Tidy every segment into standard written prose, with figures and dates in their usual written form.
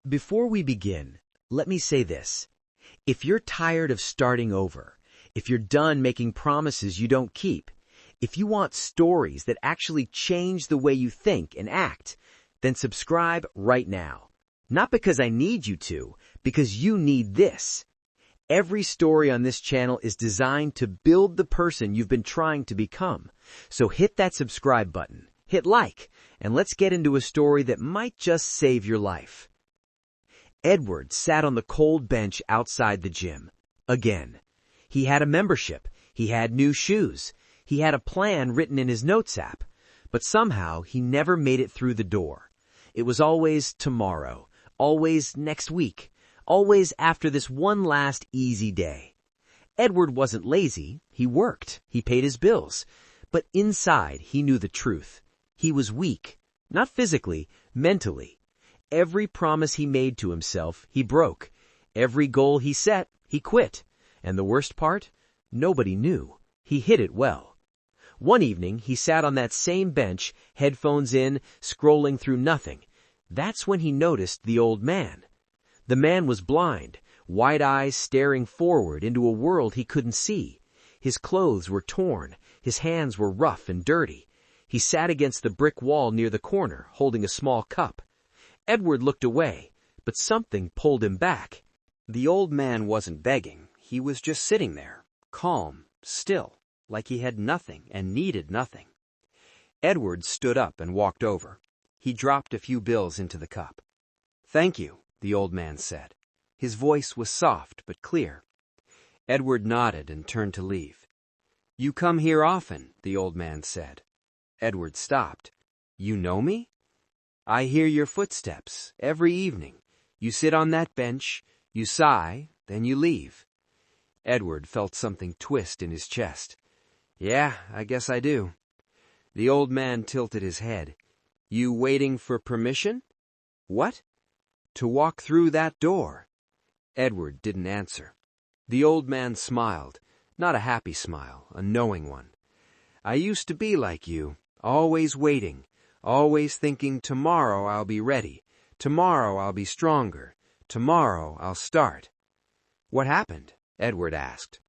Before we begin, let me say this. If you're tired of starting over, if you're done making promises you don't keep, if you want stories that actually change the way you think and act, then subscribe right now. Not because I need you to, because you need this. Every story on this channel is designed to build the person you've been trying to become. So hit that subscribe button, hit like, and let's get into a story that might just save your life. Edward sat on the cold bench outside the gym. Again. He had a membership. He had new shoes. He had a plan written in his notes app. But somehow he never made it through the door. It was always tomorrow, always next week, always after this one last easy day. Edward wasn't lazy. He worked. He paid his bills. But inside he knew the truth. He was weak. Not physically, mentally. Every promise he made to himself, he broke. Every goal he set, he quit. And the worst part? Nobody knew. He hid it well. One evening, he sat on that same bench, headphones in, scrolling through nothing. That's when he noticed the old man. The man was blind, wide eyes staring forward into a world he couldn't see. His clothes were torn. His hands were rough and dirty. He sat against the brick wall near the corner, holding a small cup. Edward looked away, but something pulled him back. The old man wasn't begging. He was just sitting there, calm, still, like he had nothing and needed nothing. Edward stood up and walked over. He dropped a few bills into the cup. "Thank you," the old man said. His voice was soft but clear. Edward nodded and turned to leave. "You come here often," the old man said. Edward stopped. "You know me?" "I hear your footsteps every evening. You sit on that bench, you sigh, then you leave." Edward felt something twist in his chest. "Yeah, I guess I do." The old man tilted his head. "You waiting for permission?" "What?" "To walk through that door." Edward didn't answer. The old man smiled, not a happy smile, a knowing one. "I used to be like you, always waiting. Always thinking tomorrow I'll be ready, tomorrow I'll be stronger, tomorrow I'll start." "What happened?" Edward asked.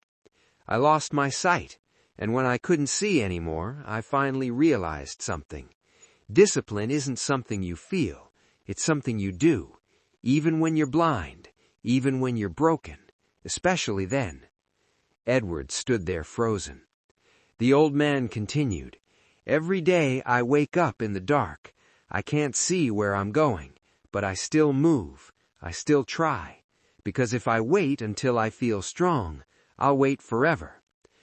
"I lost my sight, and when I couldn't see anymore, I finally realized something. Discipline isn't something you feel, it's something you do, even when you're blind, even when you're broken, especially then." Edward stood there frozen. The old man continued. "Every day I wake up in the dark. I can't see where I'm going, but I still move. I still try. Because if I wait until I feel strong, I'll wait forever.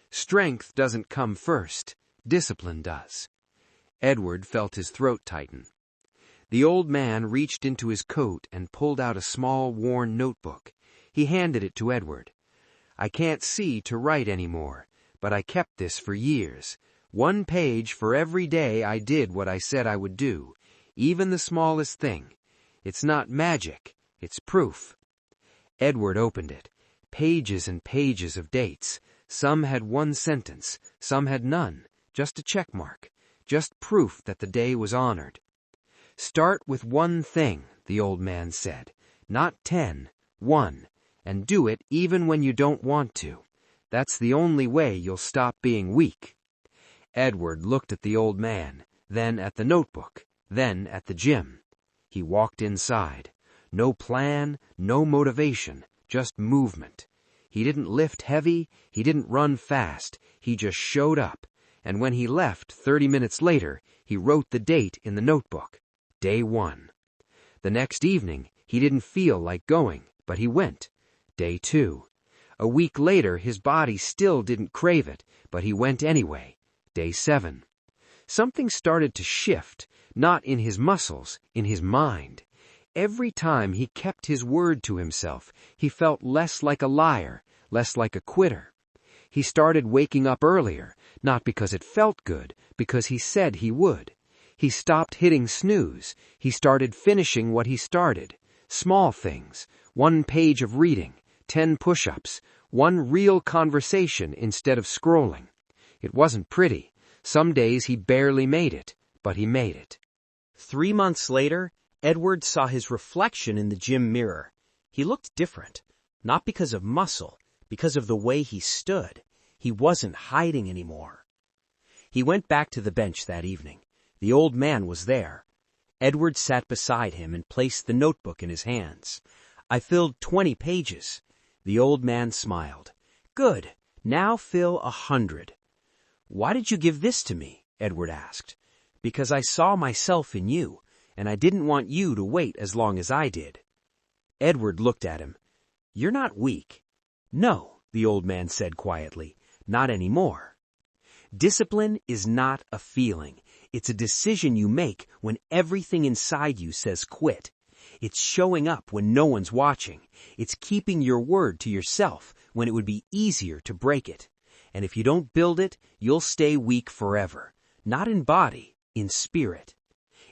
Strength doesn't come first. Discipline does." Edward felt his throat tighten. The old man reached into his coat and pulled out a small, worn notebook. He handed it to Edward. "I can't see to write anymore, but I kept this for years. 1 page for every day I did what I said I would do, even the smallest thing. It's not magic, it's proof." Edward opened it. Pages and pages of dates. Some had 1 sentence, some had none, just a check mark, just proof that the day was honored. "Start with 1 thing," the old man said. "Not 10, 1, and do it even when you don't want to. That's the only way you'll stop being weak." Edward looked at the old man, then at the notebook, then at the gym. He walked inside. No plan, no motivation, just movement. He didn't lift heavy, he didn't run fast, he just showed up. And when he left 30 minutes later, he wrote the date in the notebook. Day 1. The next evening, he didn't feel like going, but he went. Day 2. A week later, his body still didn't crave it, but he went anyway. Day 7. Something started to shift, not in his muscles, in his mind. Every time he kept his word to himself, he felt less like a liar, less like a quitter. He started waking up earlier, not because it felt good, because he said he would. He stopped hitting snooze. He started finishing what he started. Small things, 1 page of reading, 10 push-ups, 1 real conversation instead of scrolling. It wasn't pretty. Some days he barely made it, but he made it. 3 months later, Edward saw his reflection in the gym mirror. He looked different, not because of muscle, because of the way he stood. He wasn't hiding anymore. He went back to the bench that evening. The old man was there. Edward sat beside him and placed the notebook in his hands. "I filled 20 pages. The old man smiled. "Good. Now fill 100. "Why did you give this to me?" Edward asked. "Because I saw myself in you, and I didn't want you to wait as long as I did." Edward looked at him. "You're not weak." "No," the old man said quietly, "not anymore." Discipline is not a feeling. It's a decision you make when everything inside you says quit. It's showing up when no one's watching. It's keeping your word to yourself when it would be easier to break it. And if you don't build it, you'll stay weak forever. Not in body, in spirit.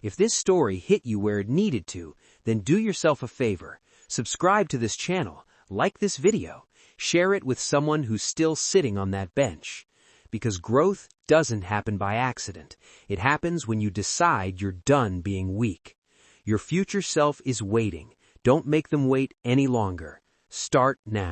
If this story hit you where it needed to, then do yourself a favor. Subscribe to this channel, like this video, share it with someone who's still sitting on that bench. Because growth doesn't happen by accident. It happens when you decide you're done being weak. Your future self is waiting. Don't make them wait any longer. Start now.